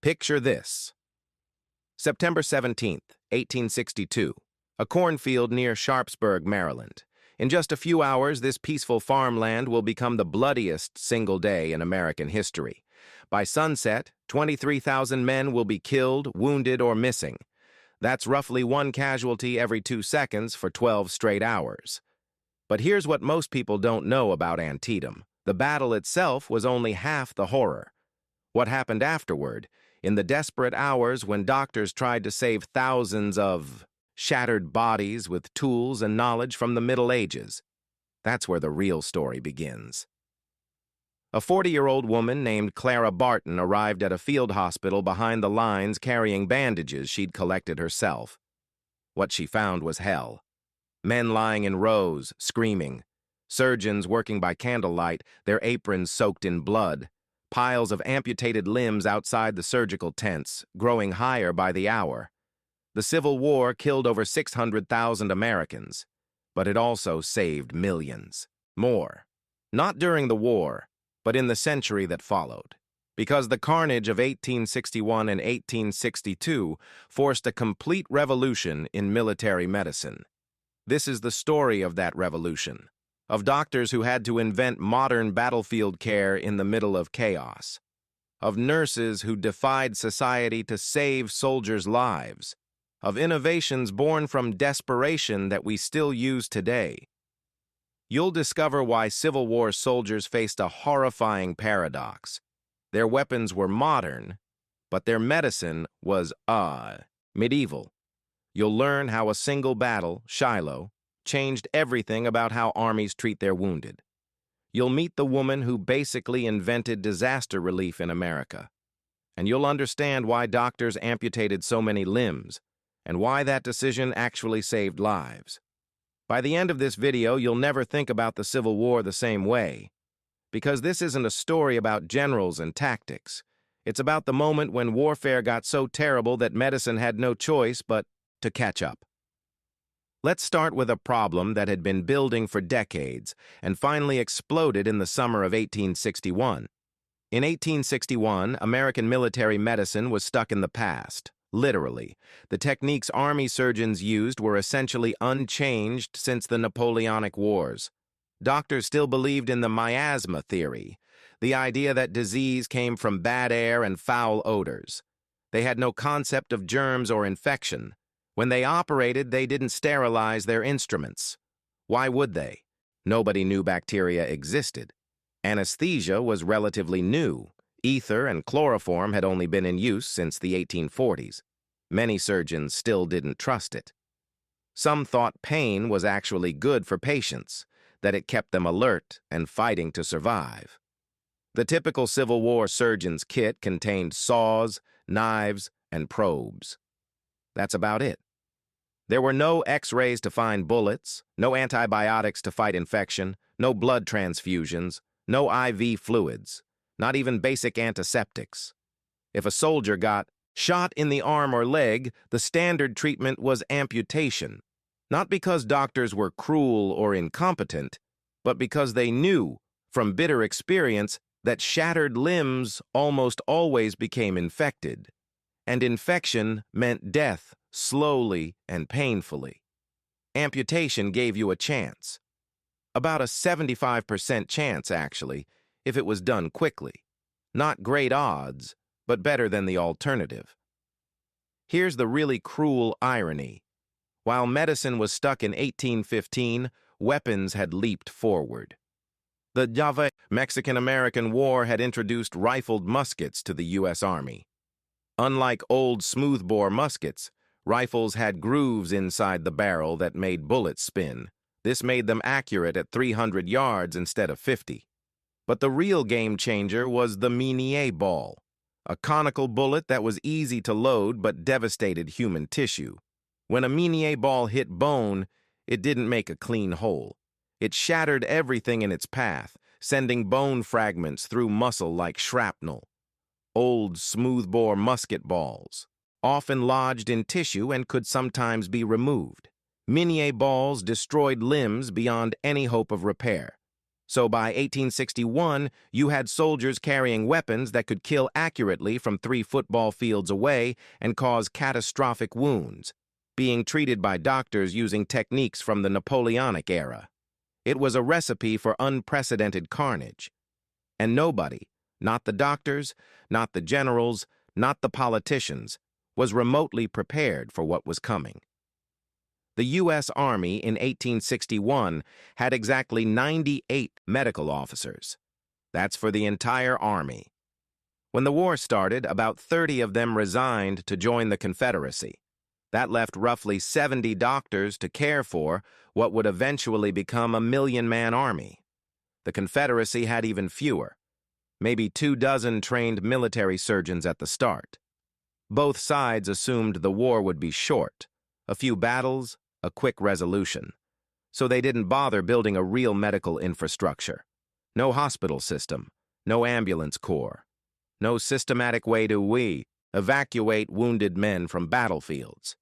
Picture this. September 17th, 1862. A cornfield near Sharpsburg, Maryland. In just a few hours, this peaceful farmland will become the bloodiest single day in American history. By sunset, 23,000 men will be killed, wounded, or missing. That's roughly one casualty every 2 seconds for 12 straight hours. But here's what most people don't know about Antietam. The battle itself was only half the horror. What happened afterward, in the desperate hours when doctors tried to save thousands of shattered bodies with tools and knowledge from the Middle Ages. That's where the real story begins. A 40-year-old woman named Clara Barton arrived at a field hospital behind the lines carrying bandages she'd collected herself. What she found was hell. Men lying in rows, screaming. Surgeons working by candlelight, their aprons soaked in blood. Piles of amputated limbs outside the surgical tents, growing higher by the hour. The Civil War killed over 600,000 Americans, but it also saved millions. More. Not during the war, but in the century that followed. Because the carnage of 1861 and 1862 forced a complete revolution in military medicine. This is the story of that revolution. Of doctors who had to invent modern battlefield care in the middle of chaos. Of nurses who defied society to save soldiers' lives. Of innovations born from desperation that we still use today. You'll discover why Civil War soldiers faced a horrifying paradox. Their weapons were modern, but their medicine was, medieval. You'll learn how a single battle, Shiloh, changed everything about how armies treat their wounded. You'll meet the woman who basically invented disaster relief in America. And you'll understand why doctors amputated so many limbs, and why that decision actually saved lives. By the end of this video, you'll never think about the Civil War the same way. Because this isn't a story about generals and tactics. It's about the moment when warfare got so terrible that medicine had no choice but to catch up. Let's start with a problem that had been building for decades and finally exploded in the summer of 1861. In 1861, American military medicine was stuck in the past, literally. The techniques army surgeons used were essentially unchanged since the Napoleonic Wars. Doctors still believed in the miasma theory, the idea that disease came from bad air and foul odors. They had no concept of germs or infection. When they operated, they didn't sterilize their instruments. Why would they? Nobody knew bacteria existed. Anesthesia was relatively new. Ether and chloroform had only been in use since the 1840s. Many surgeons still didn't trust it. Some thought pain was actually good for patients, that it kept them alert and fighting to survive. The typical Civil War surgeon's kit contained saws, knives, and probes. That's about it. There were no X-rays to find bullets, no antibiotics to fight infection, no blood transfusions, no IV fluids, not even basic antiseptics. If a soldier got shot in the arm or leg, the standard treatment was amputation, not because doctors were cruel or incompetent, but because they knew, from bitter experience, that shattered limbs almost always became infected, and infection meant death slowly and painfully. Amputation gave you a chance. About a 75% chance, actually, if it was done quickly. Not great odds, but better than the alternative. Here's the really cruel irony. While medicine was stuck in 1815, weapons had leaped forward. The Mexican-American War had introduced rifled muskets to the U.S. Army. Unlike old smoothbore muskets, rifles had grooves inside the barrel that made bullets spin. This made them accurate at 300 yards instead of 50. But the real game changer was the Minié ball, a conical bullet that was easy to load but devastated human tissue. When a Minié ball hit bone, it didn't make a clean hole. It shattered everything in its path, sending bone fragments through muscle like shrapnel. Old smoothbore musket balls, often lodged in tissue and could sometimes be removed. Minié balls destroyed limbs beyond any hope of repair. So by 1861, you had soldiers carrying weapons that could kill accurately from 3 football fields away and cause catastrophic wounds, being treated by doctors using techniques from the Napoleonic era. It was a recipe for unprecedented carnage. And nobody, not the doctors, not the generals, not the politicians, was remotely prepared for what was coming. The U.S. Army in 1861 had exactly 98 medical officers. That's for the entire Army. When the war started, about 30 of them resigned to join the Confederacy. That left roughly 70 doctors to care for what would eventually become a million-man army. The Confederacy had even fewer, maybe 24 trained military surgeons at the start. Both sides assumed the war would be short, a few battles, a quick resolution. So they didn't bother building a real medical infrastructure. No hospital system, no ambulance corps, no systematic way to evacuate wounded men from battlefields.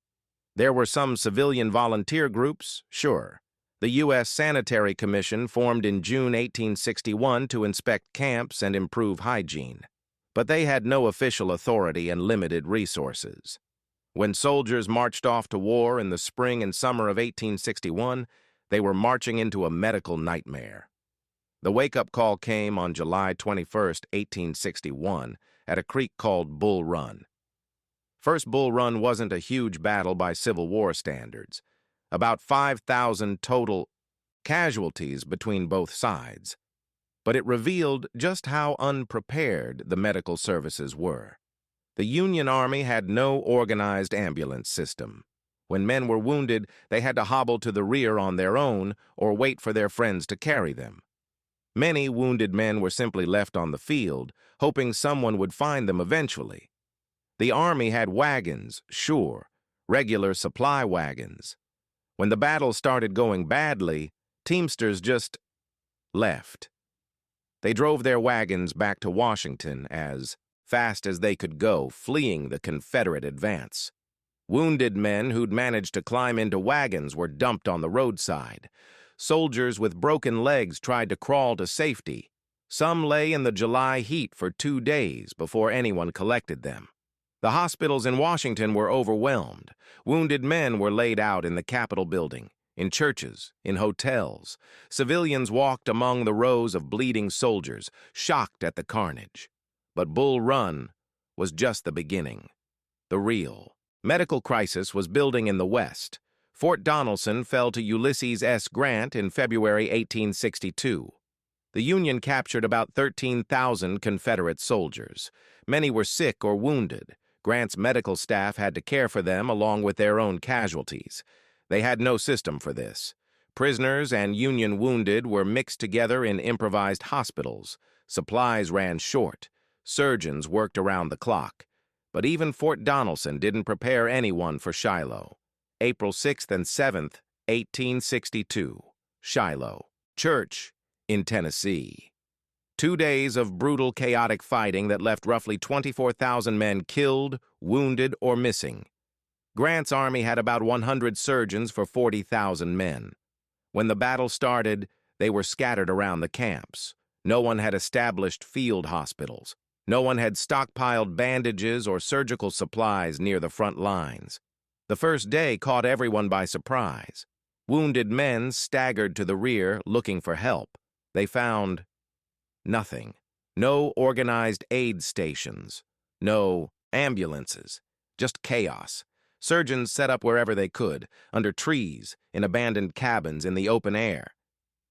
There were some civilian volunteer groups, sure. The U.S. Sanitary Commission formed in June 1861 to inspect camps and improve hygiene. But they had no official authority and limited resources. When soldiers marched off to war in the spring and summer of 1861, they were marching into a medical nightmare. The wake-up call came on July 21, 1861, at a creek called Bull Run. First Bull Run wasn't a huge battle by Civil War standards. About 5,000 total casualties between both sides. But it revealed just how unprepared the medical services were. The Union Army had no organized ambulance system. When men were wounded, they had to hobble to the rear on their own or wait for their friends to carry them. Many wounded men were simply left on the field, hoping someone would find them eventually. The Army had wagons, sure, regular supply wagons. When the battle started going badly, Teamsters just left. They drove their wagons back to Washington as fast as they could go, fleeing the Confederate advance. Wounded men who'd managed to climb into wagons were dumped on the roadside. Soldiers with broken legs tried to crawl to safety. Some lay in the July heat for 2 days before anyone collected them. The hospitals in Washington were overwhelmed. Wounded men were laid out in the Capitol building, in churches, in hotels. Civilians walked among the rows of bleeding soldiers, shocked at the carnage. But Bull Run was just the beginning. The real medical crisis was building in the West. Fort Donelson fell to Ulysses S. Grant in February 1862. The Union captured about 13,000 Confederate soldiers. Many were sick or wounded. Grant's medical staff had to care for them along with their own casualties. They had no system for this. Prisoners and Union wounded were mixed together in improvised hospitals. Supplies ran short. Surgeons worked around the clock. But even Fort Donelson didn't prepare anyone for Shiloh. April 6th and 7th, 1862. Shiloh. Church in Tennessee. 2 days of brutal, chaotic fighting that left roughly 24,000 men killed, wounded, or missing. Grant's army had about 100 surgeons for 40,000 men. When the battle started, they were scattered around the camps. No one had established field hospitals. No one had stockpiled bandages or surgical supplies near the front lines. The first day caught everyone by surprise. Wounded men staggered to the rear looking for help. They found nothing. No organized aid stations. No ambulances. Just chaos. Surgeons set up wherever they could, under trees, in abandoned cabins, in the open air.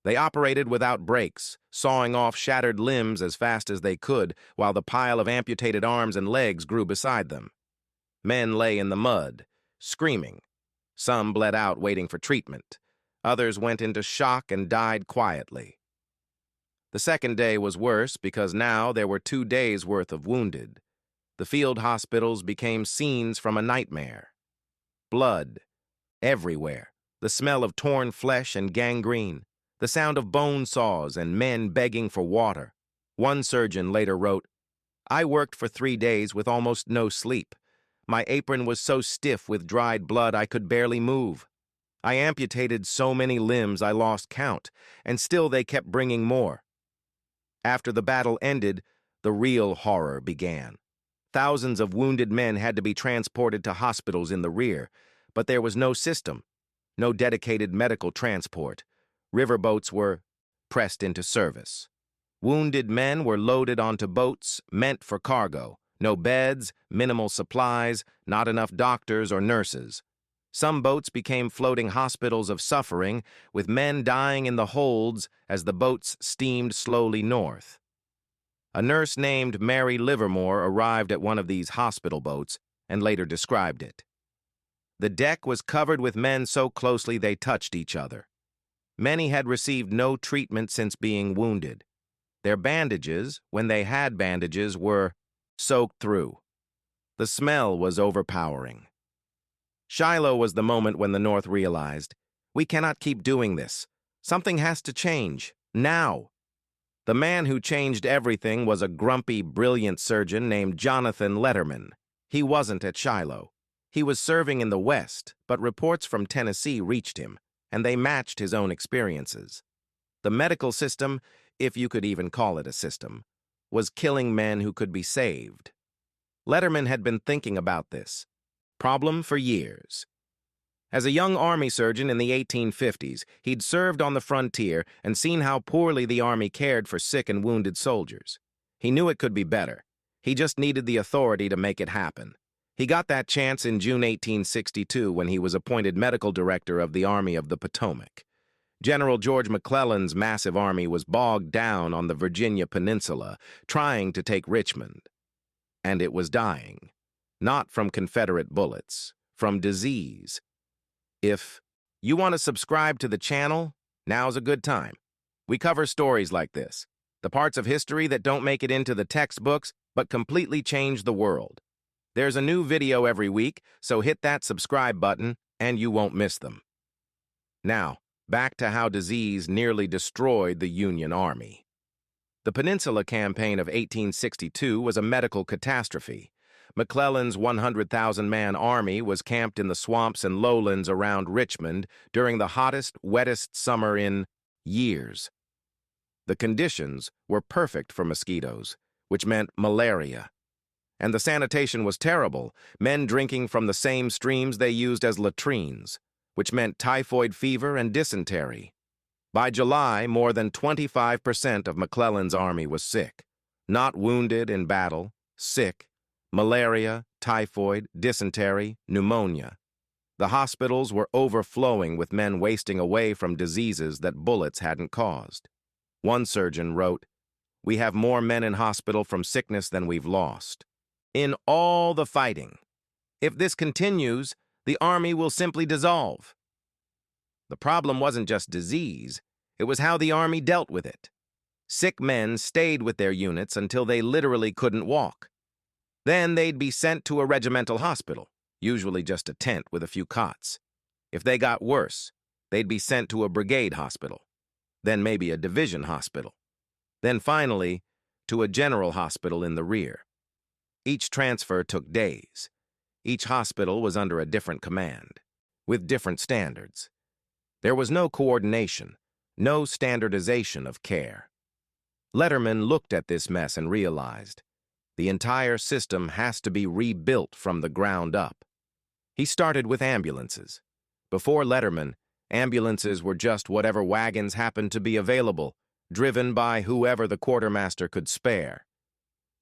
They operated without breaks, sawing off shattered limbs as fast as they could, while the pile of amputated arms and legs grew beside them. Men lay in the mud, screaming. Some bled out waiting for treatment. Others went into shock and died quietly. The second day was worse because now there were 2 days' worth of wounded. The field hospitals became scenes from a nightmare. Blood everywhere, the smell of torn flesh and gangrene, the sound of bone saws and men begging for water. One surgeon later wrote, "I worked for 3 days with almost no sleep. My apron was so stiff with dried blood I could barely move. I amputated so many limbs I lost count, and still they kept bringing more. After the battle ended, the real horror began. Thousands of wounded men had to be transported to hospitals in the rear, but there was no system, no dedicated medical transport. Riverboats were pressed into service. Wounded men were loaded onto boats meant for cargo. No beds, minimal supplies, not enough doctors or nurses. Some boats became floating hospitals of suffering, with men dying in the holds as the boats steamed slowly north. A nurse named Mary Livermore arrived at one of these hospital boats and later described it. The deck was covered with men so closely they touched each other. Many had received no treatment since being wounded. Their bandages, when they had bandages, were soaked through. The smell was overpowering. Shiloh was the moment when the North realized, we cannot keep doing this. Something has to change, now. The man who changed everything was a grumpy, brilliant surgeon named Jonathan Letterman. He wasn't at Shiloh. He was serving in the West, but reports from Tennessee reached him, and they matched his own experiences. The medical system, if you could even call it a system, was killing men who could be saved. Letterman had been thinking about this problem for years. As a young Army surgeon in the 1850s, he'd served on the frontier and seen how poorly the Army cared for sick and wounded soldiers. He knew it could be better. He just needed the authority to make it happen. He got that chance in June 1862 when he was appointed medical director of the Army of the Potomac. General George McClellan's massive army was bogged down on the Virginia Peninsula, trying to take Richmond. And it was dying. Not from Confederate bullets, from disease. If you want to subscribe to the channel, now's a good time. We cover stories like this, the parts of history that don't make it into the textbooks but completely change the world. There's a new video every week, so hit that subscribe button and you won't miss them. Now, back to how disease nearly destroyed the Union Army. The Peninsula Campaign of 1862 was a medical catastrophe. McClellan's 100,000-man army was camped in the swamps and lowlands around Richmond during the hottest, wettest summer in years. The conditions were perfect for mosquitoes, which meant malaria. And the sanitation was terrible, men drinking from the same streams they used as latrines, which meant typhoid fever and dysentery. By July, more than 25% of McClellan's army was sick. Not wounded in battle, sick. Malaria, typhoid, dysentery, pneumonia. The hospitals were overflowing with men wasting away from diseases that bullets hadn't caused. One surgeon wrote, "We have more men in hospital from sickness than we've lost. In all the fighting. If this continues, the army will simply dissolve." The problem wasn't just disease, it was how the army dealt with it. Sick men stayed with their units until they literally couldn't walk. Then they'd be sent to a regimental hospital, usually just a tent with a few cots. If they got worse, they'd be sent to a brigade hospital, then maybe a division hospital, then finally to a general hospital in the rear. Each transfer took days. Each hospital was under a different command, with different standards. There was no coordination, no standardization of care. Letterman looked at this mess and realized, the entire system has to be rebuilt from the ground up. He started with ambulances. Before Letterman, ambulances were just whatever wagons happened to be available, driven by whoever the quartermaster could spare.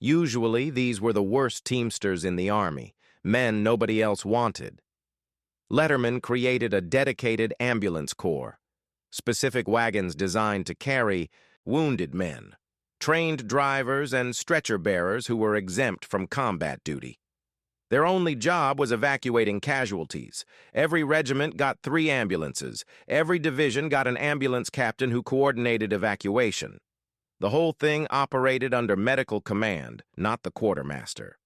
Usually, these were the worst teamsters in the Army, men nobody else wanted. Letterman created a dedicated ambulance corps, specific wagons designed to carry wounded men, trained drivers and stretcher bearers who were exempt from combat duty. Their only job was evacuating casualties. Every regiment got 3 ambulances. Every division got an ambulance captain who coordinated evacuation. The whole thing operated under medical command, not the quartermaster.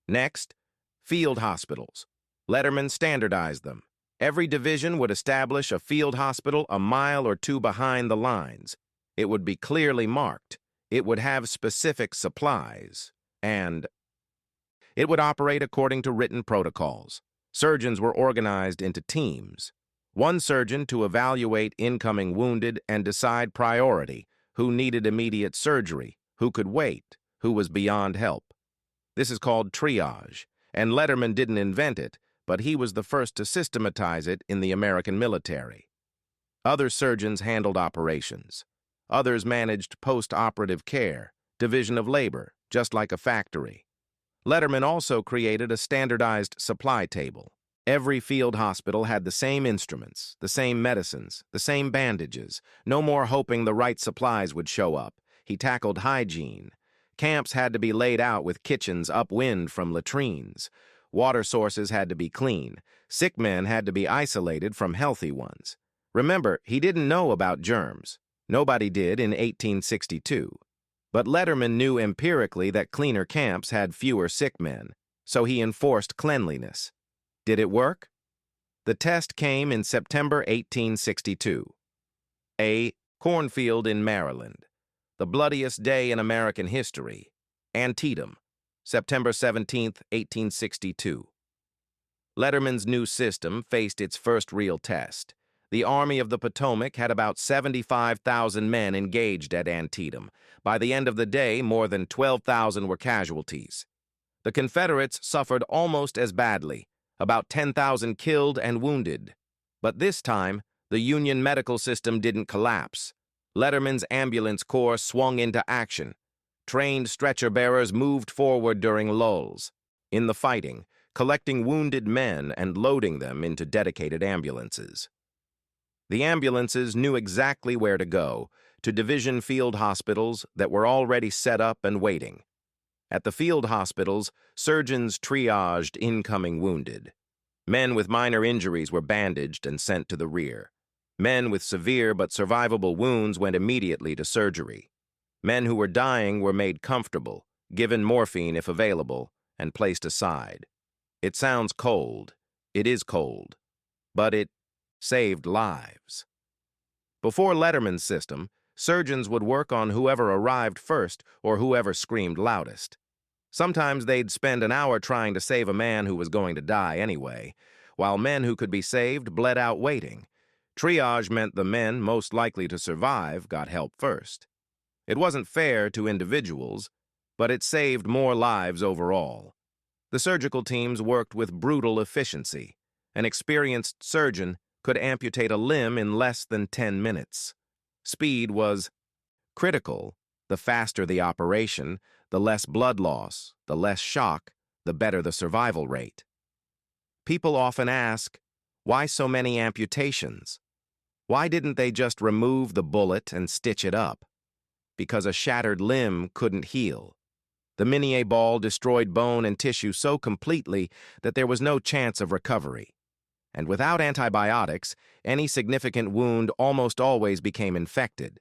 Next, field hospitals. Letterman standardized them. Every division would establish a field hospital a mile or 2 behind the lines. It would be clearly marked. It would have specific supplies, and it would operate according to written protocols. Surgeons were organized into teams. One surgeon to evaluate incoming wounded and decide priority, who needed immediate surgery, who could wait, who was beyond help. This is called triage, and Letterman didn't invent it, but he was the first to systematize it in the American military. Other surgeons handled operations. Others managed post-operative care, division of labor, just like a factory. Letterman also created a standardized supply table. Every field hospital had the same instruments, the same medicines, the same bandages. No more hoping the right supplies would show up. He tackled hygiene. Camps had to be laid out with kitchens upwind from latrines. Water sources had to be clean. Sick men had to be isolated from healthy ones. Remember, he didn't know about germs. Nobody did in 1862. But Letterman knew empirically that cleaner camps had fewer sick men, so he enforced cleanliness. Did it work? The test came in September 1862. A cornfield in Maryland. The bloodiest day in American history. Antietam, September 17, 1862. Letterman's new system faced its first real test. The Army of the Potomac had about 75,000 men engaged at Antietam. By the end of the day, more than 12,000 were casualties. The Confederates suffered almost as badly, about 10,000 killed and wounded. But this time, the Union medical system didn't collapse. Letterman's ambulance corps swung into action. Trained stretcher bearers moved forward during lulls. In the fighting, collecting wounded men and loading them into dedicated ambulances. The ambulances knew exactly where to go, to division field hospitals that were already set up and waiting. At the field hospitals, surgeons triaged incoming wounded. Men with minor injuries were bandaged and sent to the rear. Men with severe but survivable wounds went immediately to surgery. Men who were dying were made comfortable, given morphine if available, and placed aside. It sounds cold. It is cold. But it saved lives. Before Letterman's system, surgeons would work on whoever arrived first or whoever screamed loudest. Sometimes they'd spend an hour trying to save a man who was going to die anyway, while men who could be saved bled out waiting. Triage meant the men most likely to survive got help first. It wasn't fair to individuals, but it saved more lives overall. The surgical teams worked with brutal efficiency. An experienced surgeon could amputate a limb in less than 10 minutes. Speed was critical. The faster the operation, the less blood loss, the less shock, the better the survival rate. People often ask, why so many amputations? Why didn't they just remove the bullet and stitch it up? Because a shattered limb couldn't heal. The Minié ball destroyed bone and tissue so completely that there was no chance of recovery. And without antibiotics, any significant wound almost always became infected.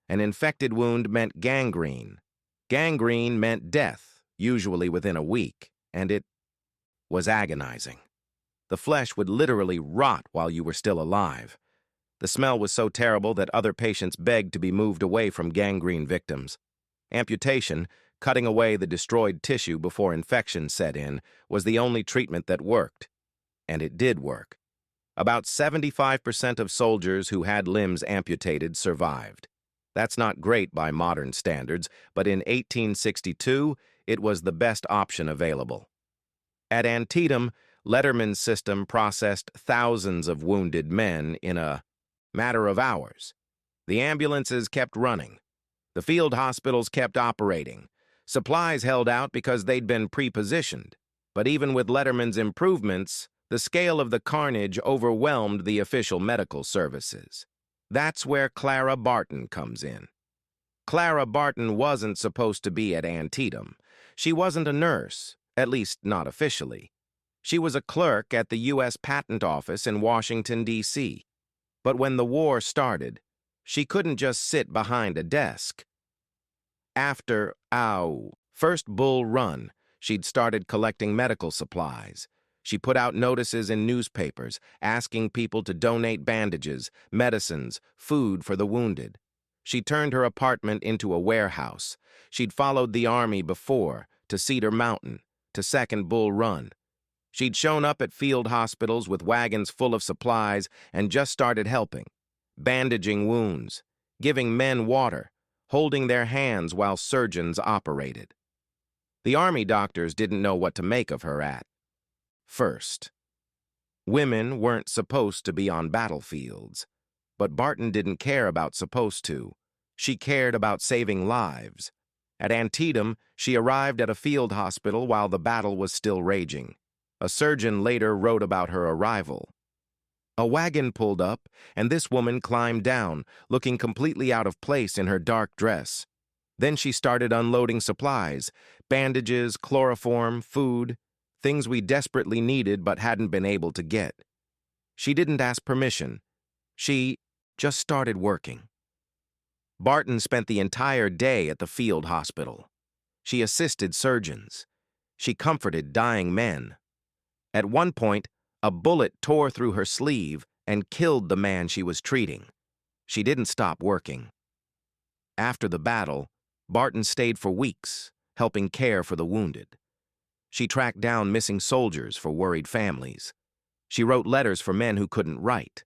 An infected wound meant gangrene. Gangrene meant death, usually within a week, and it was agonizing. The flesh would literally rot while you were still alive. The smell was so terrible that other patients begged to be moved away from gangrene victims. Amputation, cutting away the destroyed tissue before infection set in, was the only treatment that worked. And it did work. About 75% of soldiers who had limbs amputated survived. That's not great by modern standards, but in 1862, it was the best option available. At Antietam, Letterman's system processed thousands of wounded men in a matter of hours. The ambulances kept running. The field hospitals kept operating. Supplies held out because they'd been pre-positioned. But even with Letterman's improvements, the scale of the carnage overwhelmed the official medical services. That's where Clara Barton comes in. Clara Barton wasn't supposed to be at Antietam. She wasn't a nurse, at least not officially. She was a clerk at the U.S. Patent Office in Washington, D.C. But when the war started, she couldn't just sit behind a desk. After first Bull Run, she'd started collecting medical supplies. She put out notices in newspapers, asking people to donate bandages, medicines, food for the wounded. She turned her apartment into a warehouse. She'd followed the army before, to Cedar Mountain, to Second Bull Run. She'd shown up at field hospitals with wagons full of supplies and just started helping, bandaging wounds, giving men water, holding their hands while surgeons operated. The army doctors didn't know what to make of her at first. Women weren't supposed to be on battlefields, but Barton didn't care about supposed to. She cared about saving lives. At Antietam, she arrived at a field hospital while the battle was still raging. A surgeon later wrote about her arrival. A wagon pulled up, and this woman climbed down, looking completely out of place in her dark dress. Then she started unloading supplies, bandages, chloroform, food, things we desperately needed but hadn't been able to get. She didn't ask permission. She just started working. Barton spent the entire day at the field hospital. She assisted surgeons. She comforted dying men. At one point, a bullet tore through her sleeve and killed the man she was treating. She didn't stop working. After the battle, Barton stayed for weeks, helping care for the wounded. She tracked down missing soldiers for worried families. She wrote letters for men who couldn't write.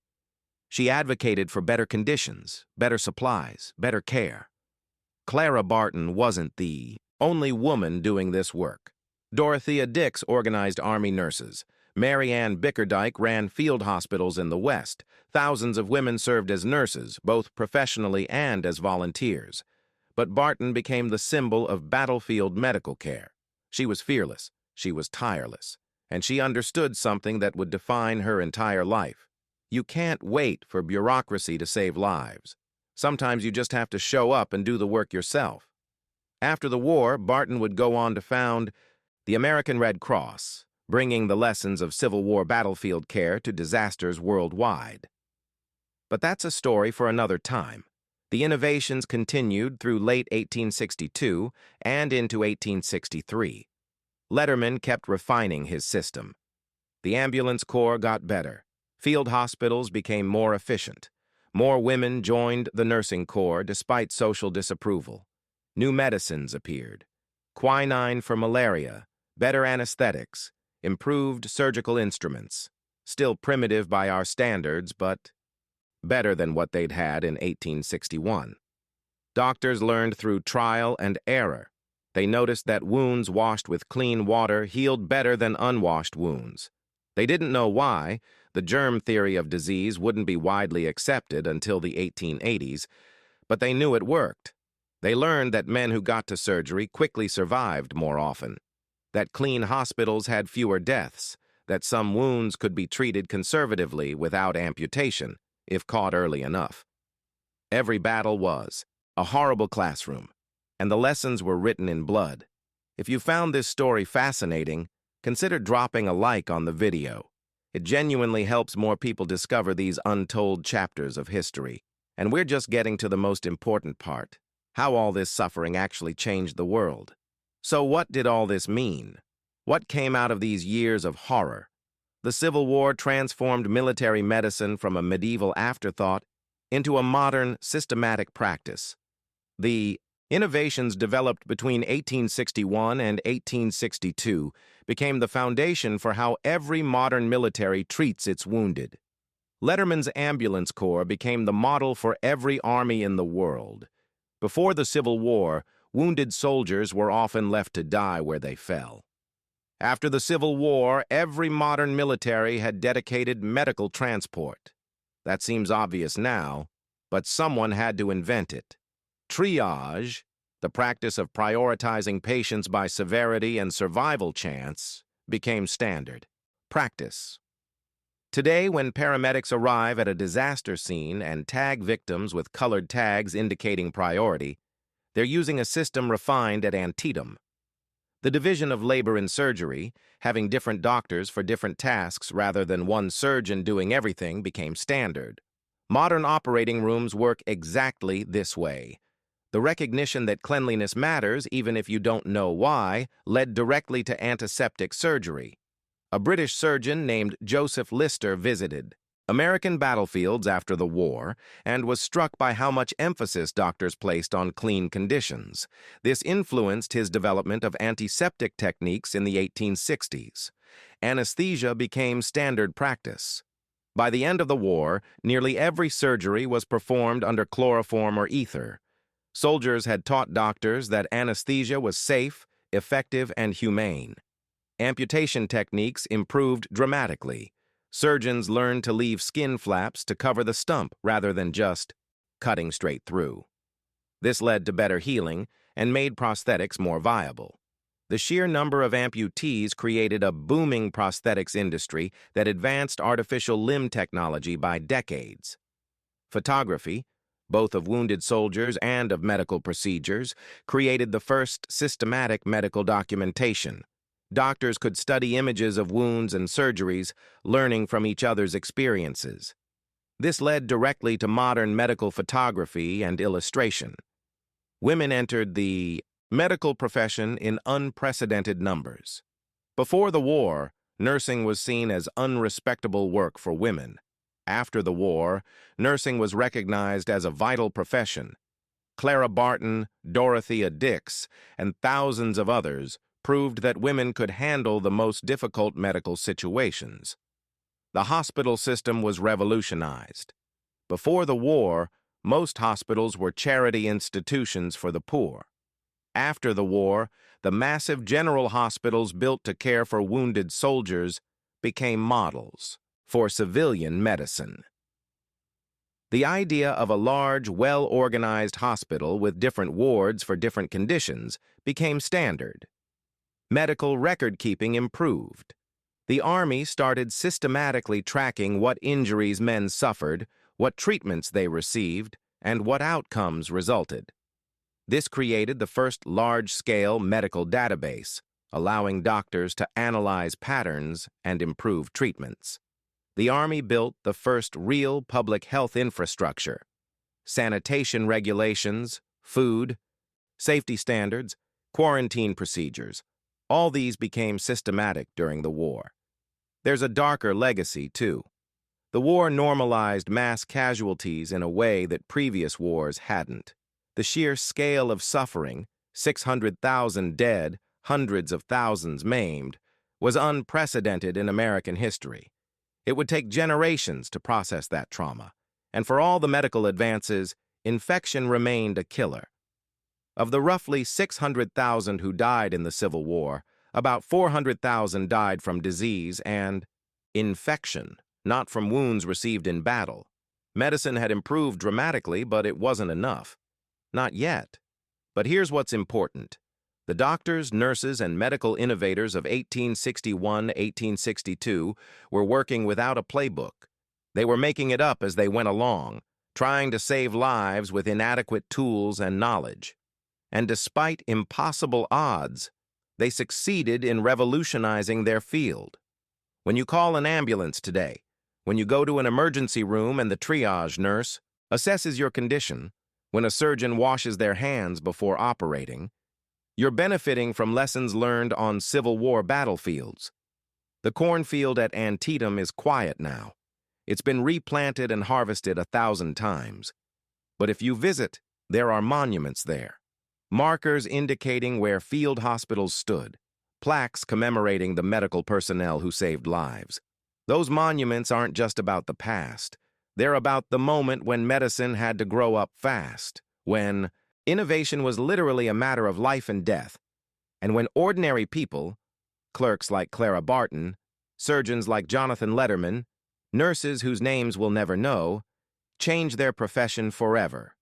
She advocated for better conditions, better supplies, better care. Clara Barton wasn't the only woman doing this work. Dorothea Dix organized Army nurses. Mary Ann Bickerdike ran field hospitals in the West. Thousands of women served as nurses, both professionally and as volunteers. But Barton became the symbol of battlefield medical care. She was fearless, she was tireless, and she understood something that would define her entire life. You can't wait for bureaucracy to save lives. Sometimes you just have to show up and do the work yourself. After the war, Barton would go on to found the American Red Cross, bringing the lessons of Civil War battlefield care to disasters worldwide. But that's a story for another time. The innovations continued through late 1862 and into 1863. Letterman kept refining his system. The ambulance corps got better. Field hospitals became more efficient. More women joined the nursing corps despite social disapproval. New medicines appeared. Quinine for malaria, better anesthetics, improved surgical instruments. Still primitive by our standards, but better than what they'd had in 1861. Doctors learned through trial and error. They noticed that wounds washed with clean water healed better than unwashed wounds. They didn't know why. The germ theory of disease wouldn't be widely accepted until the 1880s, but they knew it worked. They learned that men who got to surgery quickly survived more often, that clean hospitals had fewer deaths, that some wounds could be treated conservatively without amputation, if caught early enough. Every battle was a horrible classroom, and the lessons were written in blood. If you found this story fascinating, consider dropping a like on the video. It genuinely helps more people discover these untold chapters of history. And we're just getting to the most important part, how all this suffering actually changed the world. So what did all this mean? What came out of these years of horror? The Civil War transformed military medicine from a medieval afterthought into a modern, systematic practice. The innovations developed between 1861 and 1862 became the foundation for how every modern military treats its wounded. Letterman's ambulance corps became the model for every army in the world. Before the Civil War, wounded soldiers were often left to die where they fell. After the Civil War, every modern military had dedicated medical transport. That seems obvious now, but someone had to invent it. Triage, the practice of prioritizing patients by severity and survival chance, became standard practice. Today, when paramedics arrive at a disaster scene and tag victims with colored tags indicating priority, they're using a system refined at Antietam. The division of labor and surgery, having different doctors for different tasks rather than one surgeon doing everything, became standard. Modern operating rooms work exactly this way. The recognition that cleanliness matters, even if you don't know why, led directly to antiseptic surgery. A British surgeon named Joseph Lister visited American battlefields after the war and was struck by how much emphasis doctors placed on clean conditions. This influenced his development of antiseptic techniques in the 1860s. anesthesia became standard practice. By the end of the war, nearly every surgery was performed under chloroform or ether. Soldiers had taught doctors that anesthesia was safe, effective, and humane. Amputation techniques improved dramatically. Surgeons learned to leave skin flaps to cover the stump rather than just cutting straight through. This led to better healing and made prosthetics more viable. The sheer number of amputees created a booming prosthetics industry that advanced artificial limb technology by decades. Photography, both of wounded soldiers and of medical procedures, created the first systematic medical documentation. Doctors could study images of wounds and surgeries, learning from each other's experiences. This led directly to modern medical photography and illustration. Women entered the medical profession in unprecedented numbers. Before the war, nursing was seen as unrespectable work for women. After the war, nursing was recognized as a vital profession. Clara Barton, Dorothea Dix, and thousands of others proved that women could handle the most difficult medical situations. The hospital system was revolutionized. Before the war, most hospitals were charity institutions for the poor. After the war, the massive general hospitals built to care for wounded soldiers became models for civilian medicine. The idea of a large, well-organized hospital with different wards for different conditions became standard. Medical record-keeping improved. The Army started systematically tracking what injuries men suffered, what treatments they received, and what outcomes resulted. This created the first large-scale medical database, allowing doctors to analyze patterns and improve treatments. The Army built the first real public health infrastructure. Sanitation regulations, food, safety standards, quarantine procedures, all these became systematic during the war. There's a darker legacy, too. The war normalized mass casualties in a way that previous wars hadn't. The sheer scale of suffering, 600,000 dead, hundreds of thousands maimed, was unprecedented in American history. It would take generations to process that trauma, and for all the medical advances, infection remained a killer. Of the roughly 600,000 who died in the Civil War, about 400,000 died from disease and infection, not from wounds received in battle. Medicine had improved dramatically, but it wasn't enough. Not yet. But here's what's important. The doctors, nurses, and medical innovators of 1861-1862 were working without a playbook. They were making it up as they went along, trying to save lives with inadequate tools and knowledge. And despite impossible odds, they succeeded in revolutionizing their field. When you call an ambulance today, when you go to an emergency room and the triage nurse assesses your condition, when a surgeon washes their hands before operating, you're benefiting from lessons learned on Civil War battlefields. The cornfield at Antietam is quiet now. It's been replanted and harvested 1,000 times. But if you visit, there are monuments there. Markers indicating where field hospitals stood. Plaques commemorating the medical personnel who saved lives. Those monuments aren't just about the past. They're about the moment when medicine had to grow up fast, when innovation was literally a matter of life and death, and when ordinary people, clerks like Clara Barton, surgeons like Jonathan Letterman, nurses whose names we'll never know, changed their profession forever.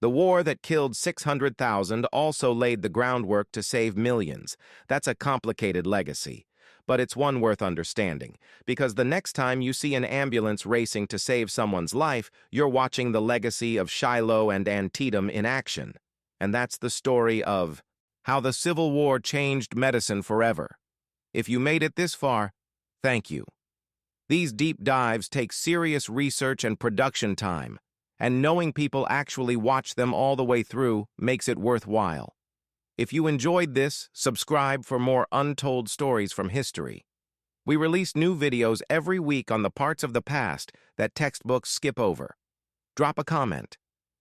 The war that killed 600,000 also laid the groundwork to save millions. That's a complicated legacy, but it's one worth understanding, because the next time you see an ambulance racing to save someone's life, you're watching the legacy of Shiloh and Antietam in action. And that's the story of how the Civil War changed medicine forever. If you made it this far, thank you. These deep dives take serious research and production time, and knowing people actually watch them all the way through makes it worthwhile. If you enjoyed this, subscribe for more untold stories from history. We release new videos every week on the parts of the past that textbooks skip over. Drop a comment.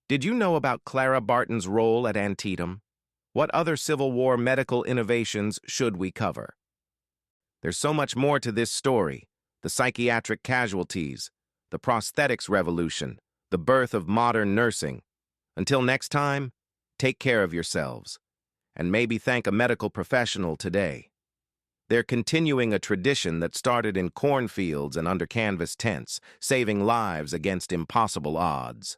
Did you know about Clara Barton's role at Antietam? What other Civil War medical innovations should we cover? There's so much more to this story. The psychiatric casualties, the prosthetics revolution, the birth of modern nursing. Until next time, take care of yourselves, and maybe thank a medical professional today. They're continuing a tradition that started in cornfields and under canvas tents, saving lives against impossible odds.